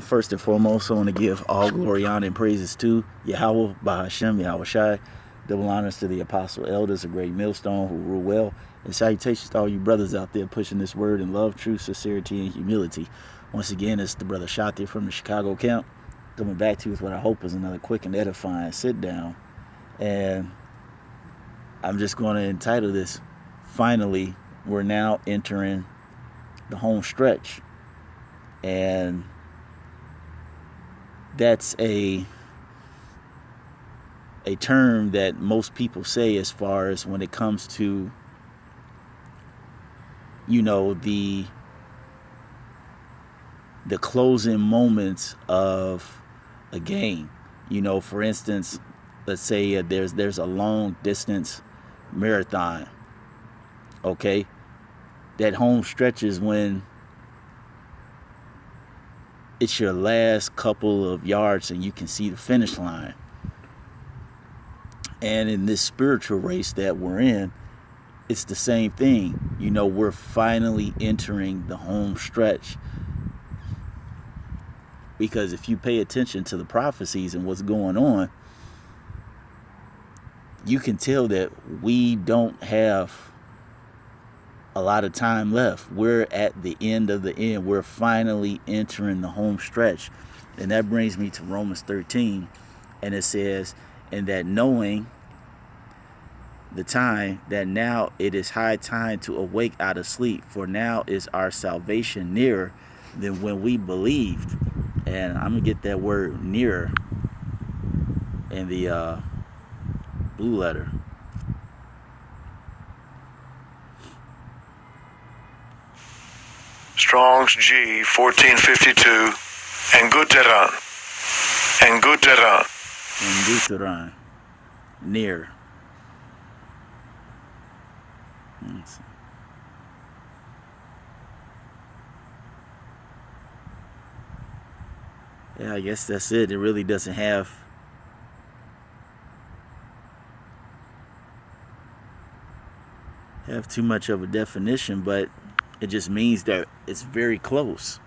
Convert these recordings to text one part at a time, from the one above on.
First and foremost, I want to give all glory, honor, and praises to Yahweh, Bahashem, Yahweh Shai. Double honors to the apostle elders, a great millstone who rule well. And salutations to all you brothers out there pushing this word in love, truth, sincerity, and humility. Once again, it's the brother Shati from the Chicago camp, coming back to you with what I hope is another quick and edifying sit down. And I'm just going to entitle this, Finally, We're Now Entering the Home Stretch. And that's a term that most people say as far as when it comes to, the closing moments of a game. For instance, let's say there's a long distance marathon. Okay, that home stretch is when it's your last couple of yards and you can see the finish line. And in this spiritual race that we're in, it's the same thing. We're finally entering the home stretch. Because if you pay attention to the prophecies and what's going on, you can tell that we don't have a lot of time left. We're at the end of the end. We're finally entering the home stretch. And that brings me to Romans 13. And it says, and that knowing the time, that now it is high time to awake out of sleep, for now is our salvation nearer than when we believed. And I'm going to get that word nearer in the blue letter. Strong's G 1452 and Guteran. Near. Yeah, I guess that's it. It really doesn't have too much of a definition, but it just means that it's very close.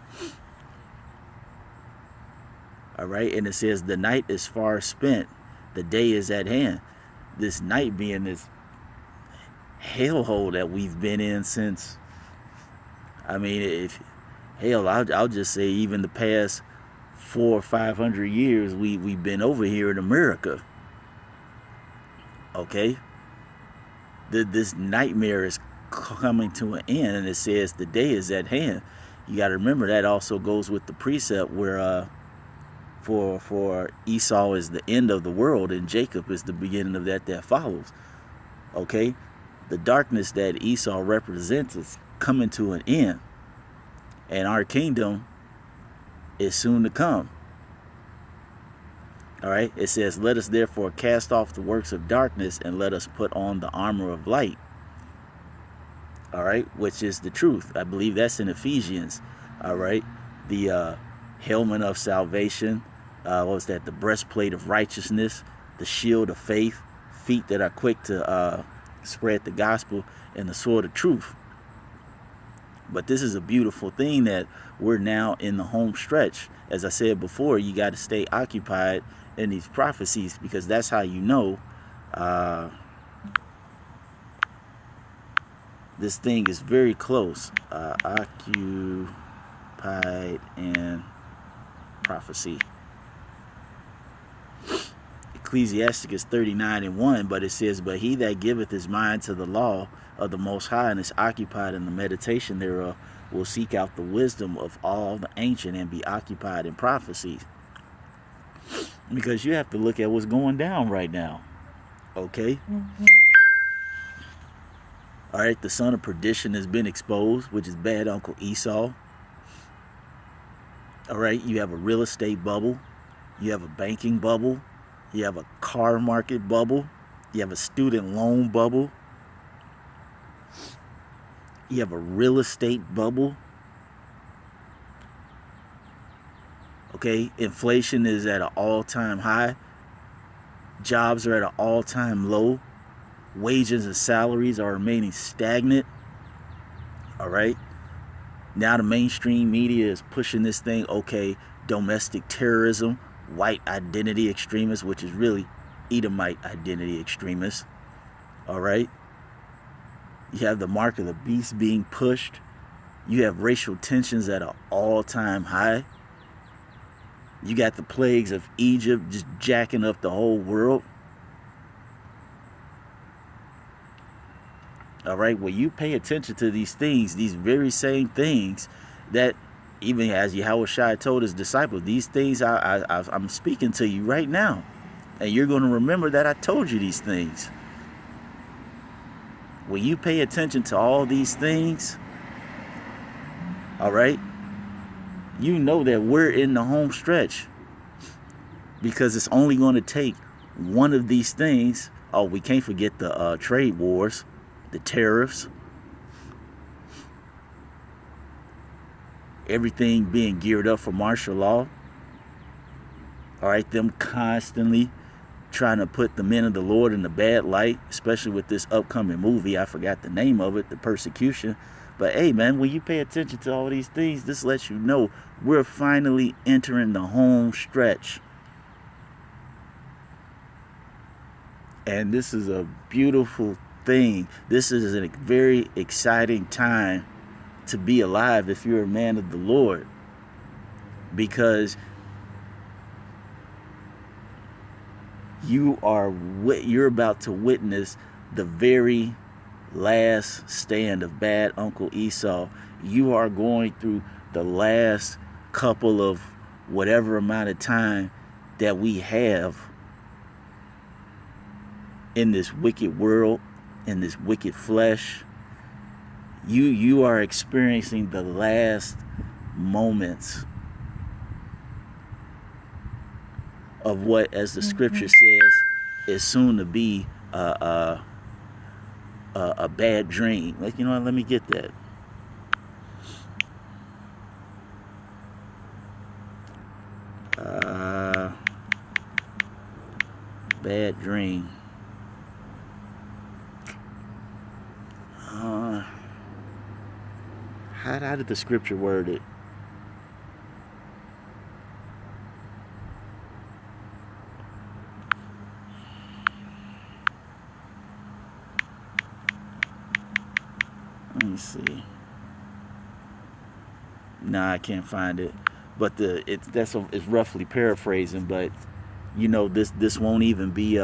All right, and it says the night is far spent, the day is at hand. This night being this hellhole that we've been in since, I'll just say even the past 400 or 500 years we've been over here in America. Okay, this nightmare is coming to an end, and it says the day is at hand. You got to remember that also goes with the precept where for Esau is the end of the world and Jacob is the beginning of that follows. Okay, the darkness that Esau represents is coming to an end, and our kingdom is soon to come. All right, it says, let us therefore cast off the works of darkness and let us put on the armor of light. All right, which is the truth. I believe that's in Ephesians. All right, the helmet of salvation. What was that? The breastplate of righteousness, the shield of faith, feet that are quick to spread the gospel, and the sword of truth. But this is a beautiful thing that we're now in the home stretch. As I said before, you got to stay occupied in these prophecies, because that's how you know this thing is very close. Occupied in prophecy. Ecclesiasticus 39:1, but it says, but he that giveth his mind to the law of the Most High and is occupied in the meditation thereof will seek out the wisdom of all the ancient and be occupied in prophecies. Because you have to look at what's going down right now. Okay? All right, the son of perdition has been exposed, which is bad Uncle Esau. All right, you have a real estate bubble. You have a banking bubble. You have a car market bubble. You have a student loan bubble. You have a real estate bubble. Okay, inflation is at an all-time high. Jobs are at an all-time low. Wages and salaries are remaining stagnant. All right. Now the mainstream media is pushing this thing, okay, domestic terrorism, white identity extremists, which is really Edomite identity extremists. All right. You have the mark of the beast being pushed. You have racial tensions at an all-time high. You got the plagues of Egypt just jacking up the whole world. All right, well, you pay attention to these things, these very same things that even as Yahushua told his disciples, these things I'm speaking to you right now. And you're going to remember that I told you these things. When you pay attention to all these things, all right, you know that we're in the home stretch, because it's only going to take one of these things. Oh, we can't forget the trade wars, the tariffs, everything being geared up for martial law. All right, them constantly trying to put the men of the Lord in the bad light, especially with this upcoming movie. I forgot the name of it, The Persecution. But hey, man, when you pay attention to all these things, this lets you know we're finally entering the home stretch. And this is a beautiful thing. This is a very exciting time to be alive if you're a man of the Lord, because you're about to witness the very last stand of bad Uncle Esau. You are going through the last couple of whatever amount of time that we have in this wicked world, in this wicked flesh. You are experiencing the last moments of what, as the scripture says, is soon to be a bad dream. Like, you know what, let me get that. Bad dream. How did the scripture word it? Let me see. Nah, I can't find it. But it's roughly paraphrasing. But you know, this won't even be.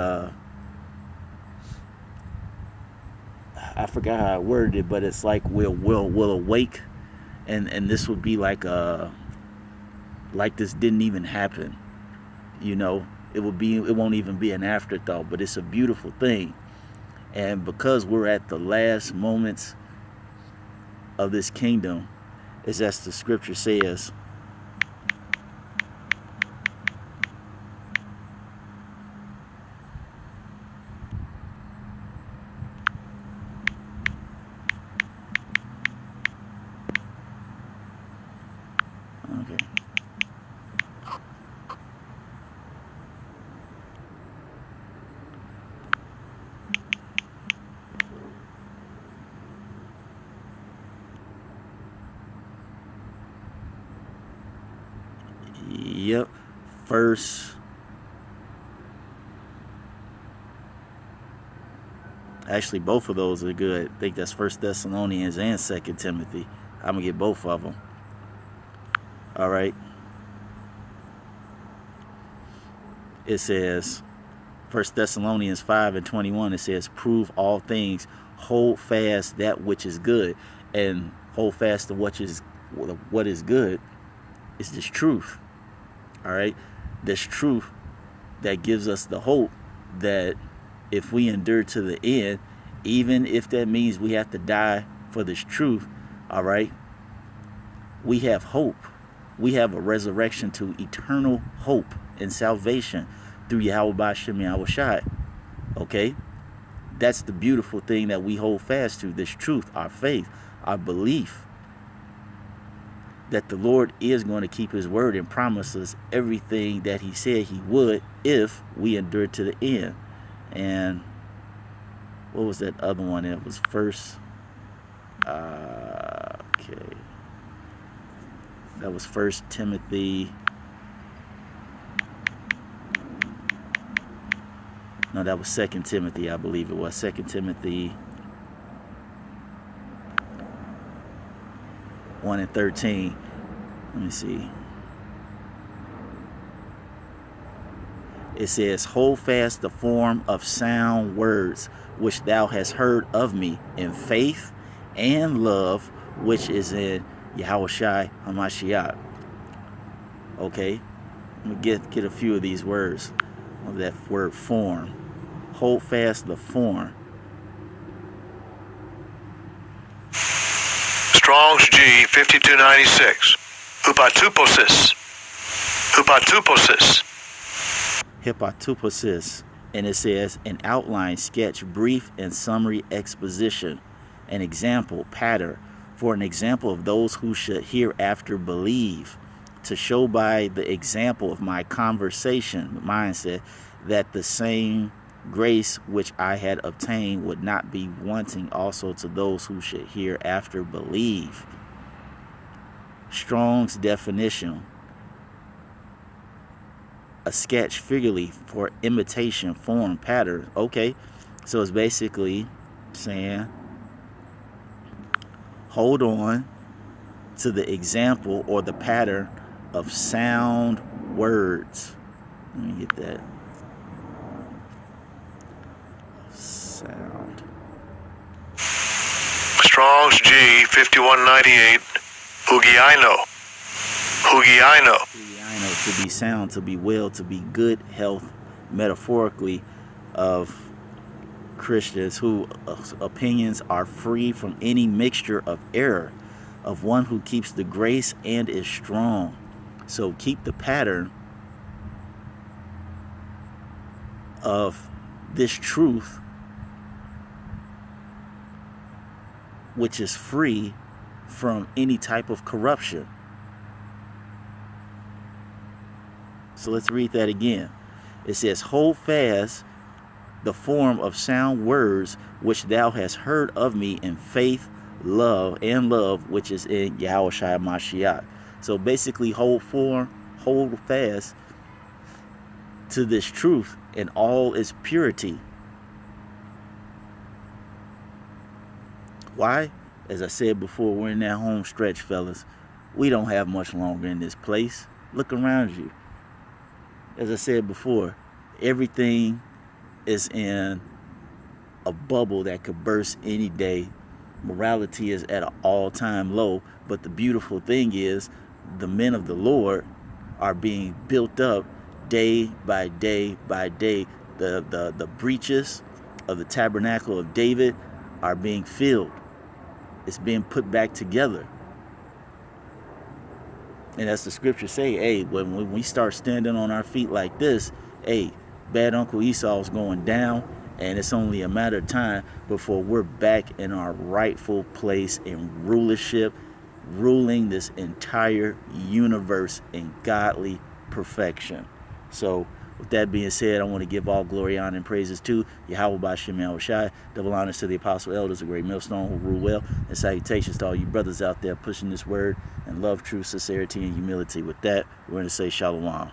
I forgot how I worded it, but it's like we'll awake, and this would be like this didn't even happen. You know, it won't even be an afterthought. But it's a beautiful thing, and because we're at the last moments of this kingdom, is as the scripture says. Okay. Yep. Actually, both of those are good. I think that's 1 Thessalonians and 2 Timothy. I'm going to get both of them. All right. It says, 1 Thessalonians 5:21, it says, prove all things, hold fast that which is good. And hold fast to what is good is this truth. All right. This truth that gives us the hope that if we endure to the end, even if that means we have to die for this truth, all right, we have hope. We have a resurrection to eternal hope and salvation through Yahweh B'Shem Yahushai. Okay? That's the beautiful thing that we hold fast to, this truth, our faith, our belief that the Lord is going to keep his word and promise us everything that he said he would if we endure to the end. And what was that other one? It was first. Okay. That was 1 Timothy. No, that was 2 Timothy, I believe it was. 2 Timothy 1 and 13. Let me see. It says, hold fast the form of sound words which thou hast heard of me in faith and love which is in Yahushua HaMashiach. Okay, let me get a few of these words of that word form. Hold fast the form. Strong's G 5296. Hupatuposis. Hippotuposis. And it says an outline, sketch, brief and summary exposition, an example, pattern, for an example of those who should hereafter believe, to show by the example of my conversation, mindset, that the same grace which I had obtained would not be wanting also to those who should hereafter believe. Strong's definition. A sketch, figuratively, for imitation, form, pattern. Okay, so it's basically saying hold on to the example or the pattern of sound words. Let me get that. Sound. Strong's G 5198. Hugiaino. To be sound, to be well, to be good health, metaphorically, of Christians whose opinions are free from any mixture of error, of one who keeps the grace and is strong. So keep the pattern of this truth, which is free from any type of corruption. So let's read that again. It says, hold fast the form of sound words which thou hast heard of me in faith, love, which is in Yahushua Mashiach. So basically hold fast to this truth in all its purity. Why? As I said before, we're in that home stretch, fellas. We don't have much longer in this place. Look around you. As I said before, everything is in a bubble that could burst any day. Morality is at an all-time low. But the beautiful thing is, the men of the Lord are being built up day by day by day. The breaches of the tabernacle of David are being filled. It's being put back together. And as the scriptures say, hey, when we start standing on our feet like this, hey, bad Uncle Esau's going down, and it's only a matter of time before we're back in our rightful place in rulership, ruling this entire universe in godly perfection. So with that being said, I want to give all glory, honor, and praises to Yahweh B'Shem Yahushai. Double honors to the apostle elders, a great millstone who rule well, and salutations to all you brothers out there pushing this word in love, truth, sincerity, and humility. With that, we're going to say shalom.